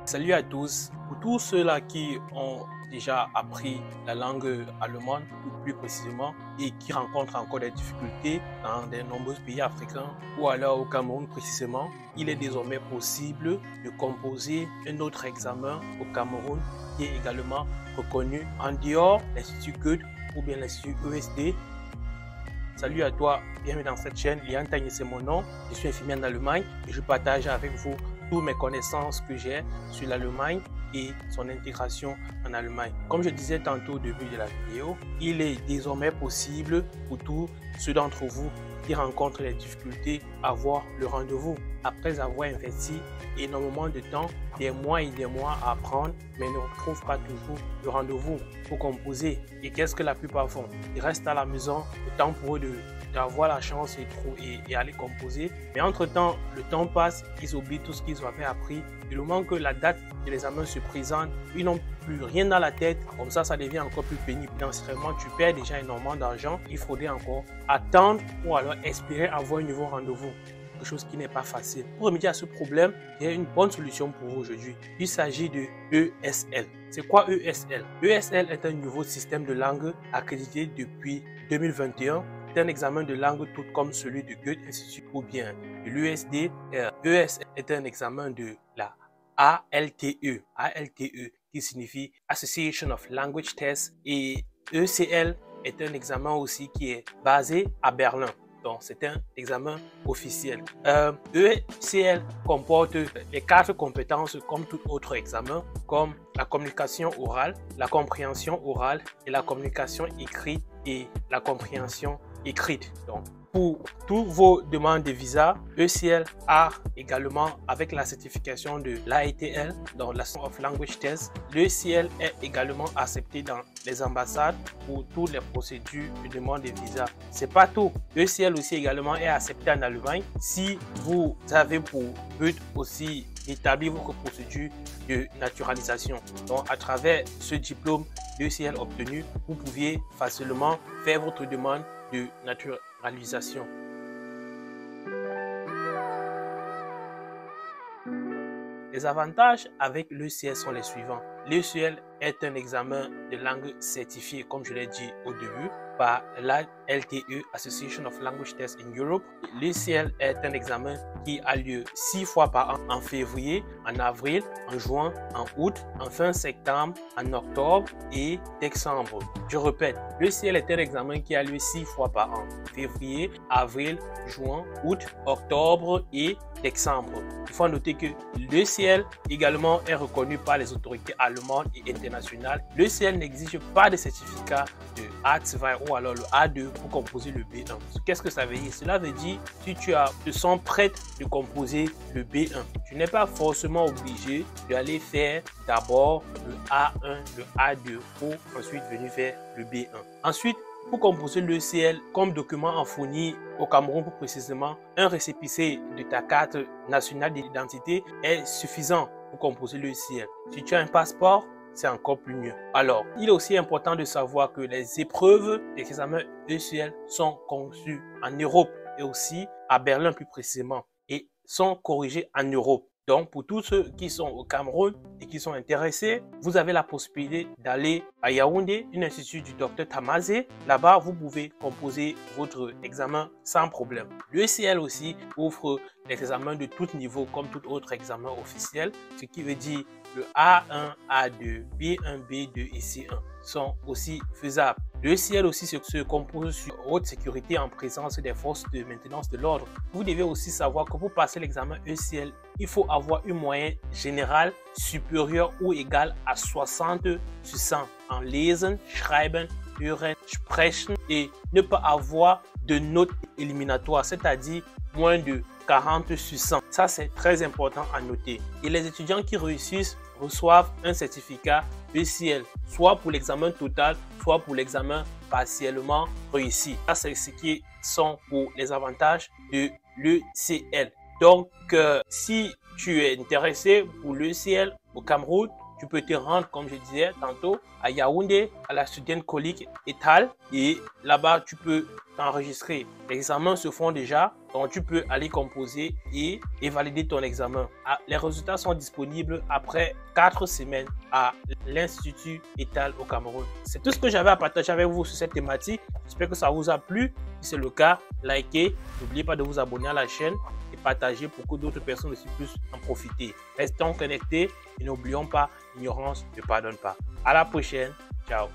Salut à tous. Pour tous ceux-là qui ont déjà appris la langue allemande, ou plus précisément, et qui rencontrent encore des difficultés dans de nombreux pays africains, ou alors au Cameroun précisément, il est désormais possible de composer un autre examen au Cameroun qui est également reconnu en dehors de l'Institut Goethe ou bien l'Institut ESD. Salut à toi, bienvenue dans cette chaîne. Lian Tagne, c'est mon nom. Je suis infirmier en Allemagne et je partage avec vous toutes mes connaissances que j'ai sur l'Allemagne et son intégration en Allemagne. Comme je disais tantôt au début de la vidéo, il est désormais possible pour tous ceux d'entre vous qui rencontrent des difficultés à avoir le rendez-vous. Après avoir investi énormément de temps, des mois et des mois à apprendre, mais ne retrouvent pas toujours le rendez-vous pour composer. Et qu'est-ce que la plupart font? Ils restent à la maison, le temps pour eux d'avoir la chance et aller composer. Mais entre-temps, le temps passe, ils oublient tout ce qu'ils avaient appris. Et le moment que la date de l'examen se présente, ils n'ont plus rien dans la tête. Comme ça devient encore plus pénible. Financièrement, tu perds déjà énormément d'argent. Il faudrait encore attendre ou alors espérer avoir un nouveau rendez-vous. Quelque chose qui n'est pas facile. Pour remédier à ce problème, il y a une bonne solution pour vous aujourd'hui. Il s'agit de ESL. C'est quoi ESL? ESL est un nouveau système de langue accrédité depuis 2021. C'est un examen de langue tout comme celui de Goethe Institut ou bien de l'USD. ESL est un examen de la ALTE. ALTE qui signifie Association of Language Tests. Et ECL est un examen aussi qui est basé à Berlin. Donc, c'est un examen officiel. ECL comporte les 4 compétences comme tout autre examen, comme la communication orale, la compréhension orale et la communication écrite et la compréhension écrite. Donc, pour toutes vos demandes de visa, ECL a également, avec la certification de l'AETL, donc l'Association of Language Tests, l'ECL est également accepté dans les ambassades pour toutes les procédures de demande de visa. C'est pas tout. ECL aussi également est accepté en Allemagne si vous avez pour but aussi d'établir votre procédure de naturalisation. Donc, à travers ce diplôme d'ECL obtenu, vous pouviez facilement faire votre demande de naturalisation. Les avantages avec l'ECL sont les suivants. L'ECL est un examen de langue certifié, comme je l'ai dit au début, par la LTE, Association of Language Tests in Europe. L'ECL est un examen qui a lieu 6 fois par an, en février, en avril, en juin, en août, en fin septembre, en octobre et décembre. Je répète, l'ECL est un examen qui a lieu 6 fois par an, février, avril, juin, août, octobre et décembre. Il faut noter que l'ECL également est reconnu par les autorités allemandes et internationales. L'ECL n'exige pas de certificat de A2 ou alors le A2 pour composer le B1. Qu'est-ce que ça veut dire? Cela veut dire si tu te sens prête de composer le B1. Tu n'es pas forcément obligé d'aller faire d'abord le A1, le A2 pour ensuite venir faire le B1. Ensuite, pour composer l'ECL comme document en fourni au Cameroun, plus précisément, un récépissé de ta carte nationale d'identité est suffisant pour composer l'ECL. Si tu as un passeport, c'est encore plus mieux. Alors, il est aussi important de savoir que les épreuves des examens ECL sont conçues en Europe et aussi à Berlin plus précisément et sont corrigées en Europe. Donc, pour tous ceux qui sont au Cameroun et qui sont intéressés, vous avez la possibilité d'aller à Yaoundé, un institut du docteur Tamazé. Là-bas, vous pouvez composer votre examen sans problème. L'ECL aussi offre les examens de tout niveau comme tout autre examen officiel, ce qui veut dire le A1, A2, B1, B2 et C1 sont aussi faisables. L'ECL aussi se compose sur haute sécurité en présence des forces de maintenance de l'ordre. Vous devez aussi savoir que pour passer l'examen ECL, il faut avoir une moyenne générale supérieure ou égale à 60 sur 100 en Lesen, Schreiben, Hören, Sprechen et ne pas avoir de notes éliminatoires, c'est-à-dire moins de 40 sur 100. Ça, c'est très important à noter. Et les étudiants qui réussissent reçoivent un certificat ECL, soit pour l'examen total, soit pour l'examen partiellement réussi. Ça, c'est ce qui sont pour les avantages de l'ECL. Donc, si tu es intéressé pour l'ECL au Cameroun, tu peux te rendre, comme je disais tantôt, à Yaoundé, à la Student College Etal. Et là-bas, tu peux enregistré. Les examens se font déjà, donc tu peux aller composer et valider ton examen. Les résultats sont disponibles après 4 semaines à l'Institut ETAL au Cameroun. C'est tout ce que j'avais à partager avec vous sur cette thématique. J'espère que ça vous a plu. Si c'est le cas, likez. N'oubliez pas de vous abonner à la chaîne et partager pour que d'autres personnes aussi puissent en profiter. Restons connectés et n'oublions pas, l'ignorance ne pardonne pas. À la prochaine. Ciao.